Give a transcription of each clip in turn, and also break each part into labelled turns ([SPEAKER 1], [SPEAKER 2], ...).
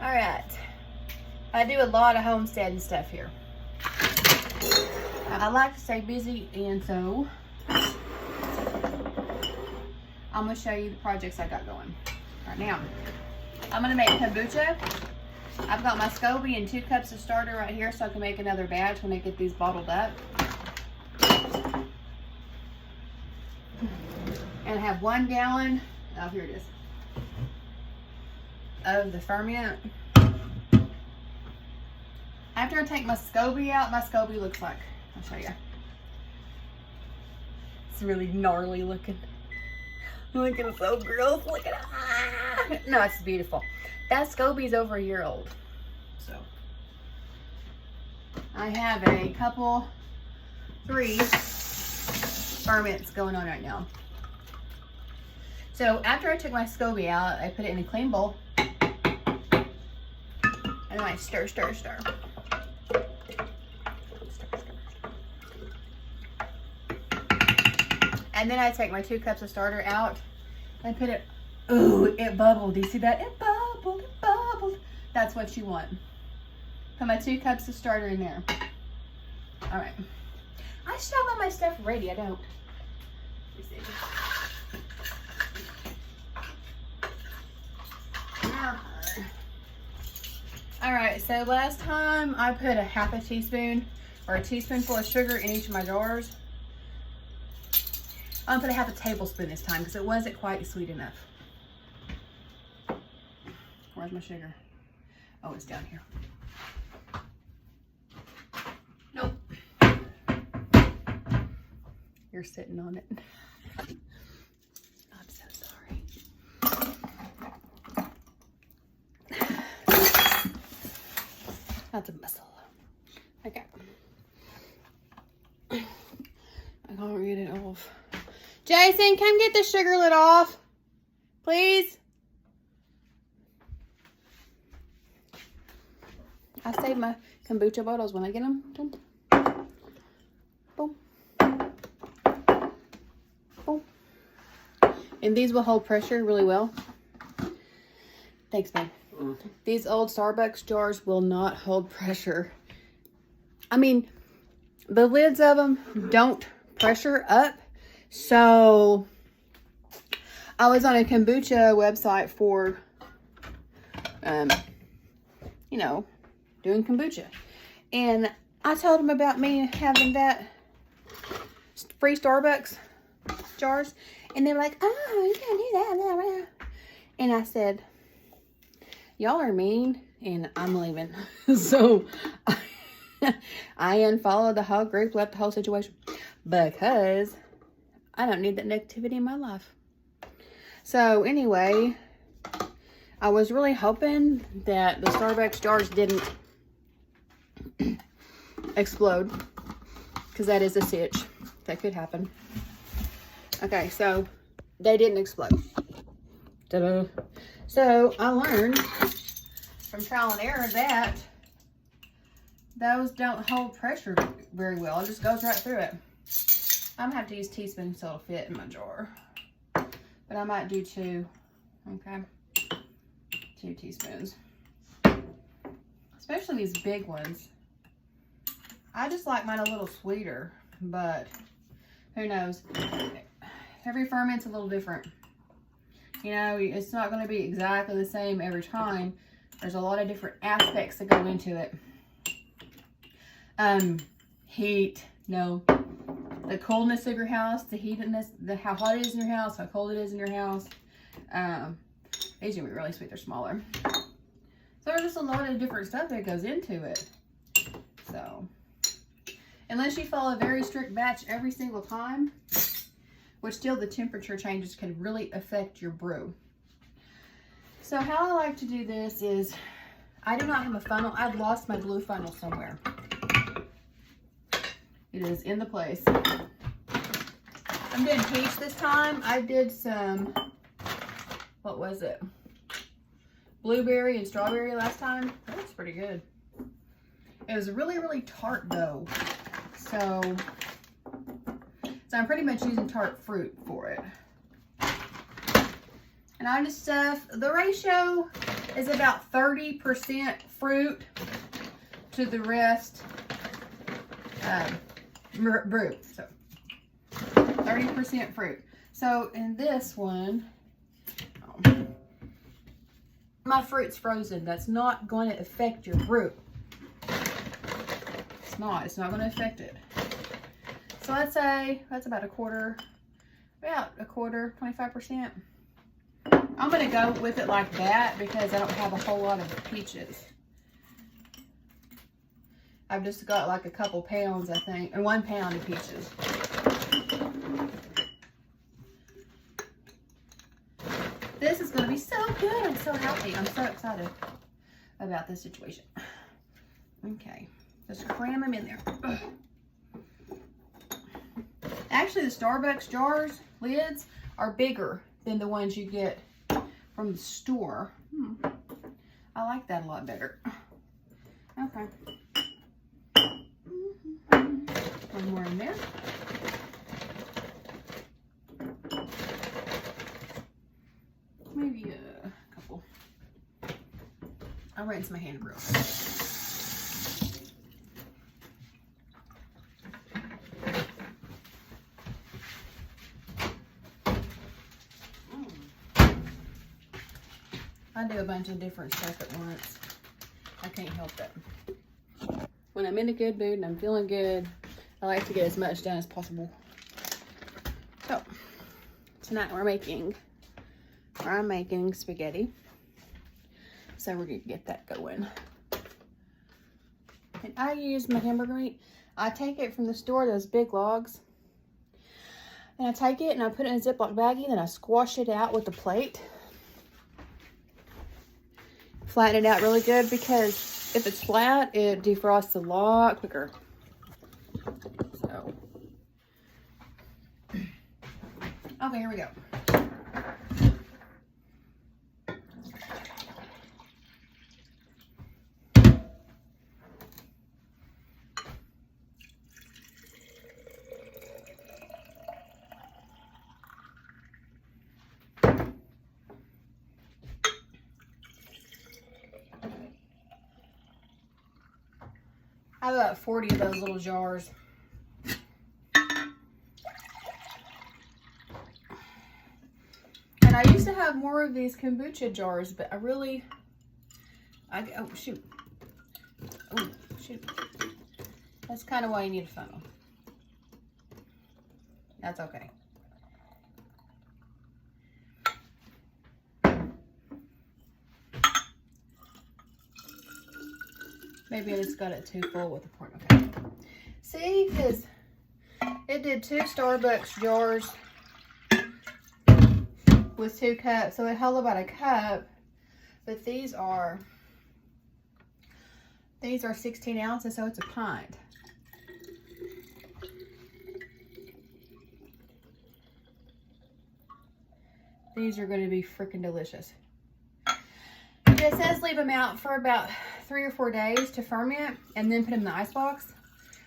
[SPEAKER 1] All right. I do a lot of homesteading stuff here. I like to stay busy, and so I'm going to show you the projects I got going right now. I'm going to make kombucha. I've got my SCOBY and 2 cups of starter right here so I can make another batch when I get these bottled up. And I have 1 gallon, oh here it is, of the ferment. After I take my SCOBY out, my SCOBY looks like, I'll show you. It's really gnarly looking. Looking so gross, look at it. No, it's beautiful. That SCOBY's over a year old. So, I have a couple, 3 ferments going on right now. So after I took my SCOBY out, I put it in a clean bowl. And then I stir. And then I take my 2 cups of starter out and put it, ooh, it bubbled. Do you see that? It bubbled, it bubbled. That's what you want. Put my 2 cups of starter in there. All right. I should have all my stuff ready. I don't. All right, so last time I put a half a teaspoon or a teaspoonful of sugar in each of my jars. I'm gonna put a half a tablespoon this time because it wasn't quite sweet enough. Where's my sugar? Oh, it's down here. Nope. You're sitting on it. I'm so sorry. That's a muscle. Okay. I can't get it off. Jason, come get the sugar lid off, please. I save my kombucha bottles when I get them. Boom. Boom. And these will hold pressure really well. Thanks, babe. These old Starbucks jars will not hold pressure. I mean, the lids of them don't pressure up. So, I was on a kombucha website for, you know, doing kombucha. And I told them about me having that free Starbucks jars. And they were like, oh, you can't do that. And I said, y'all are mean and I'm leaving. So I unfollowed the whole group, left the whole situation because I don't need that negativity in my life. So anyway, I was really hoping that the Starbucks jars didn't explode because that is a sitch that could happen. Okay, so they didn't explode. Ta-da. So I learned from trial and error that those don't hold pressure very well. It just goes right through it. I'm gonna have to use teaspoons so it'll fit in my jar. But I might do 2, okay? 2 teaspoons. Especially these big ones. I just like mine a little sweeter, but who knows? Every ferment's a little different. You know, it's not going to be exactly the same every time. There's a lot of different aspects that go into it. Heat, no. The coldness of your house, the heatedness, how hot it is in your house, how cold it is in your house. These are going to be really sweet. They're smaller. So there's just a lot of different stuff that goes into it. So, unless you follow a very strict batch every single time, which still the temperature changes can really affect your brew. So how I like to do this is, I do not have a funnel. I've lost my blue funnel somewhere. It is in the place. I'm doing peach this time. I did some, what was it? Blueberry and strawberry last time. That was pretty good. It was really, really tart though. So I'm pretty much using tart fruit for it. And I just stuff, the ratio is about 30% fruit to the rest brew. So 30% fruit. So in this one, my fruit's frozen. That's not going to affect your brew. It's not going to affect it. So let's say that's about a quarter, 25%. I'm going to go with it like that because I don't have a whole lot of peaches. I've just got like a couple pounds, I think, or 1 pound of peaches. This is going to be so good. I'm so happy. I'm so excited about this situation. Okay, just cram them in there. Ugh. Actually, the Starbucks jars, lids, are bigger than the ones you get from the store. I like that a lot better. Okay. One more in there. Maybe a couple. I'll rinse my hand real quick. I do a bunch of different stuff at once. I can't help it. When I'm in a good mood and I'm feeling good, I like to get as much done as possible. So, tonight I'm making spaghetti. So we're gonna get that going. And I use my hamburger meat. I take it from the store, those big logs. And I take it and I put it in a Ziploc baggie, then I squash it out with a plate. Flatten it out really good because if it's flat, it defrosts a lot quicker. So, okay, here we go. I have about 40 of those little jars. And I used to have more of these kombucha jars, but oh shoot. Oh shoot. That's kind of why you need a funnel. That's okay. Maybe I just got it too full with the pork. Okay. See, because it did 2 Starbucks jars with 2 cups. So it held about a cup. But these are 16 ounces, so it's a pint. These are going to be freaking delicious. It says leave them out for about 3 or 4 days to ferment and then put them in the ice box,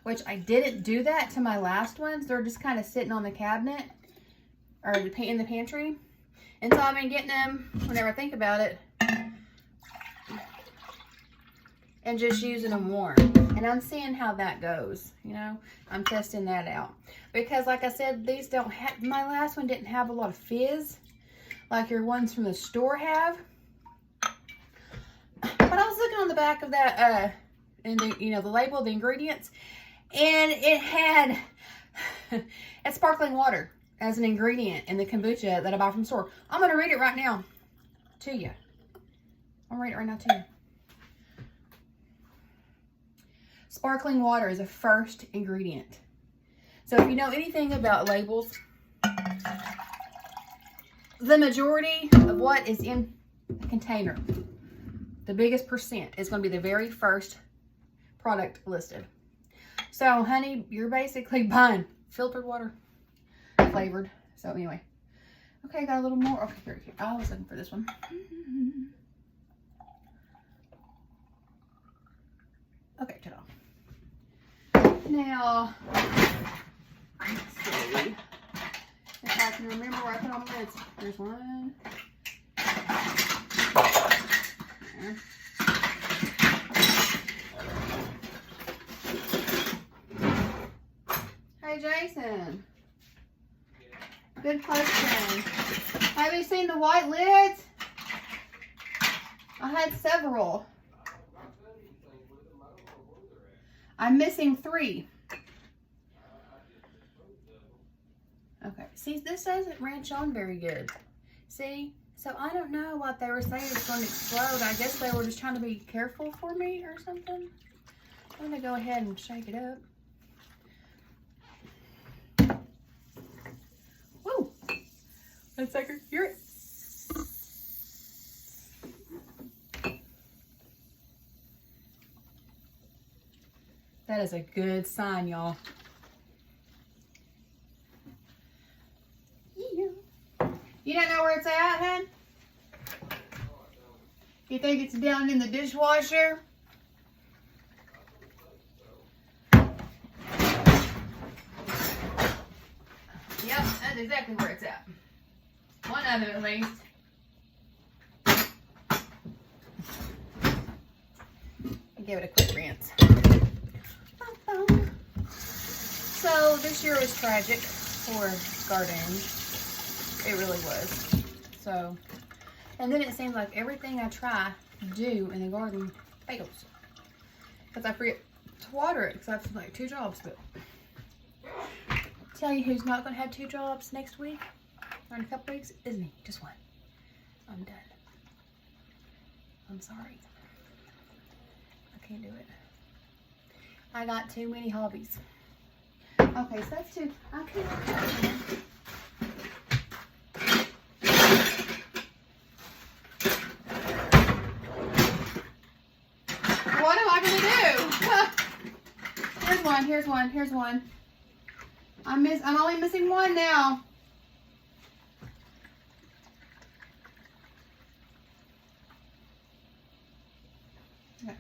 [SPEAKER 1] which I didn't do that to my last ones. They're just kind of sitting on the cabinet or in the pantry. And so I've been getting them whenever I think about it and just using them warm. And I'm seeing how that goes, you know. I'm testing that out. Because like I said, these don't have, my last one didn't have a lot of fizz like your ones from the store have. But I was looking on the back of that, and the label, the ingredients, and it had sparkling water as an ingredient in the kombucha that I buy from the store. I'm going to read it right now to you. I'm going to read it right now to you. Sparkling water is a first ingredient. So if you know anything about labels, the majority of what is in the container, the biggest percent, is going to be the very first product listed. So, honey, you're basically buying filtered water, flavored. So, anyway. Okay, got a little more. Okay, here. I was looking for this one. Okay, ta-da. Now, let's see if I can remember where I put all my lids. There's one. there. Hey, Jason. Good question. Have you seen the white lids? I had several. I'm missing 3. Okay, see, this doesn't wrench on very good. See, so I don't know what they were saying it's going to explode. I guess they were just trying to be careful for me or something. I'm gonna go ahead and shake it up. Woo! One second, hear it. That is a good sign, y'all. You don't know where it's at, hun? You think it's down in the dishwasher? Yep, that's exactly where it's at. One of them at least. Give it a quick rinse. So this year was tragic for gardening. It really was. So, and then it seems like everything I try to do in the garden fails. Because I forget to water it because I have like 2 jobs. But tell you who's not going to have 2 jobs next week or in a couple weeks is me. Just one. I'm done. I'm sorry. I can't do it. I got too many hobbies. Okay, so that's 2. I can't. What am I gonna do? Here's one. I'm only missing 1 now. Okay.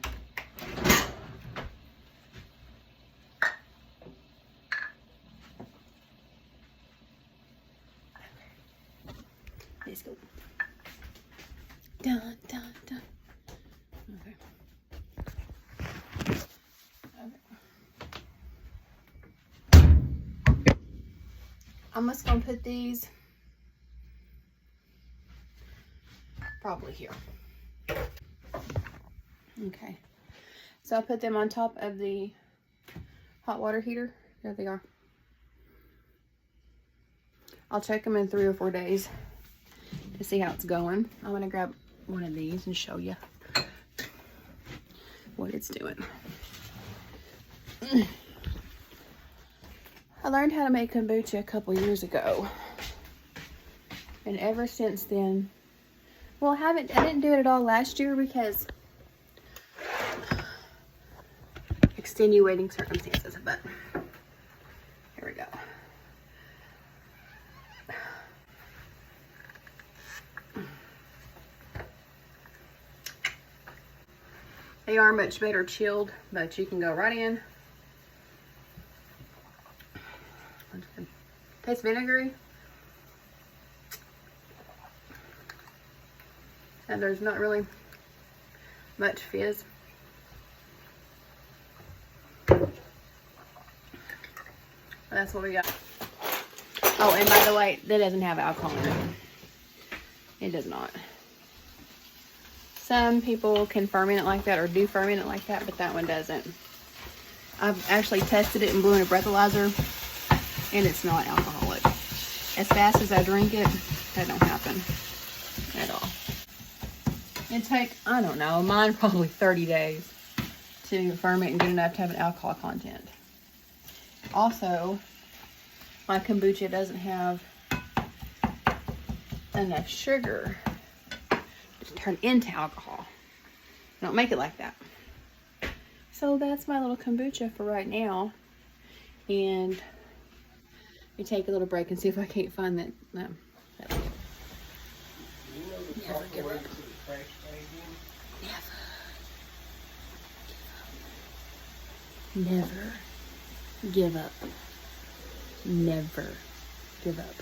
[SPEAKER 1] Let's go. Done. Okay. I'm just gonna put these probably here. Okay. So I'll put them on top of the hot water heater. There they are. I'll check them in 3 or 4 days to see how it's going. I'm gonna grab one of these and show you what it's doing. I learned how to make kombucha a couple years ago, and ever since then, well, I didn't do it at all last year because extenuating circumstances, but here we go. They are much better chilled, but you can go right in. Tastes vinegary. And there's not really much fizz. That's what we got. Oh, and by the way, that doesn't have alcohol in it. It does not. Some people can ferment it like that or do ferment it like that, but that one doesn't. I've actually tested it and blew in a breathalyzer, and it's not alcoholic. As fast as I drink it, that don't happen at all. It take, I don't know, mine probably 30 days to ferment and get enough to have an alcohol content. Also, my kombucha doesn't have enough sugar to turn into alcohol. I don't make it like that. So that's my little kombucha for right now. And let me take a little break and see if I can't find that. No, that's good. Never give up. Never give up. Never give up.